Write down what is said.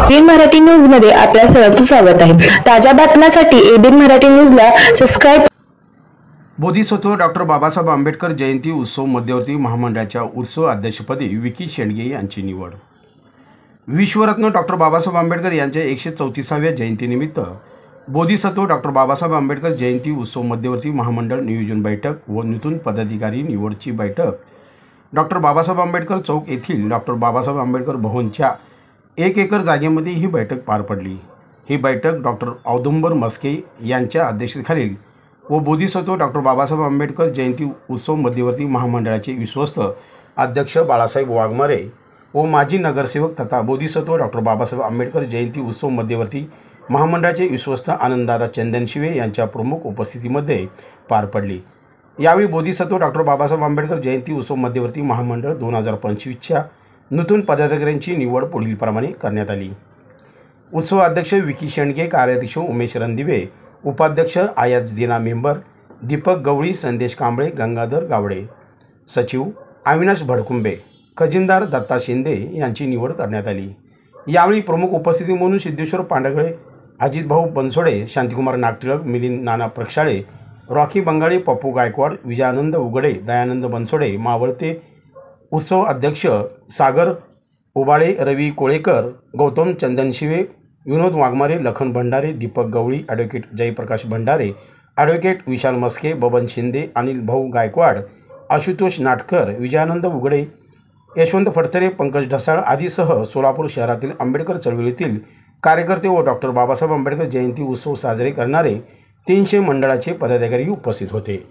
ABN Marathi news मध्ये आपल्या सर्वांचं स्वागत आहे। ताज्या बातम्यांसाठी एबीएन मराठी न्यूजला सबस्क्राइब। बोधिसत्व डॉक्टर बाबासाहेब आंबेडकर जयंती उत्सव मध्यवर्ती महामंडळाच्या उत्सव अध्यक्षपदी विकी शेंडगे यांची निवड। विश्वरत्न डॉक्टर बाबासाहेब आंबेडकर यांच्या 134व्या जयंतीनिमित्त बोधिसत्व डॉक्टर बाबासाहेब आंबेडकर जयंती उत्सव मध्यवर्ती महामंडळ नियोजन बैठक व नूतन पदाधिकारी निवडची बैठक डॉक्टर बाबासाहेब आंबेडकर चौक येथील डॉक्टर बाबासाहेब आंबेडकर भवनच्या 1 एकर जागेमध्ये ही बैठक पार पडली। ही बैठक डॉक्टर औदुंबर मस्के यांच्या अध्यक्षतेखाली व बोधिसत्व डॉक्टर बाबासाहेब आंबेडकर जयंती उत्सव मध्यवर्ती महामंडळाचे विश्वस्त अध्यक्ष बाळासाहेब वाघमारे व माजी नगरसेवक तथा बोधिसत्व डॉक्टर बाबासाहेब आंबेडकर जयंती उत्सव मध्यवर्ती महामंडळाचे विश्वस्त आनंददादा चंदनशिवे यांच्या प्रमुख उपस्थितीमध्ये पार पडली। यावेळी बोधिसत्व डॉक्टर बाबासाहेब आंबेडकर जयंती उत्सव मध्यवर्ती महामंडळ 2025च्या नूतन पदाधिकाऱ्यांची निवड पुढीलप्रमाणे करण्यात आली। उत्सव अध्यक्ष विकी शेंडगे, कार्याध्यक्ष उमेश रणदिवे, उपाध्यक्ष आयाज दिना, मेंबर दीपक गवळी, संदेश कांबळे, गंगाधर गावडे, सचिव अविनाश भडकुंबे, खजिनदार दत्ता शिंदे यांची निवड करण्यात आली। यावेळी प्रमुख उपस्थिती म्हणून सिद्धेश्वर पांडगळे, अजित भाऊ बनसोडे, शांतिकुमार नागटिळक, मिलिंद नाना प्रक्षाळे, रॉकी बंगाळे, पप्पू गायकवाड, विजयानंद उगडे, दयानंद बनसोडे, मावळते उत्सव अध्यक्ष सागर उबाळे, रवी कोळेकर, गौतम चंदनशिवे, विनोद वाघमारे, लखन भंडारे, दीपक गवळी, ॲडव्होकेट जयप्रकाश भंडारे, ॲडव्होकेट विशाल मस्के, बबन शिंदे, अनिल भाऊ गायकवाड, आशुतोष नाटकर, विजयानंद उगडे, यशवंत फडतरे, पंकज ढसाळ आदीसह सोलापूर शहरातील आंबेडकर चळवळीतील कार्यकर्ते व डॉक्टर बाबासाहेब आंबेडकर जयंती उत्सव साजरे करणारे 300 मंडळाचे पदाधिकारी उपस्थित होते।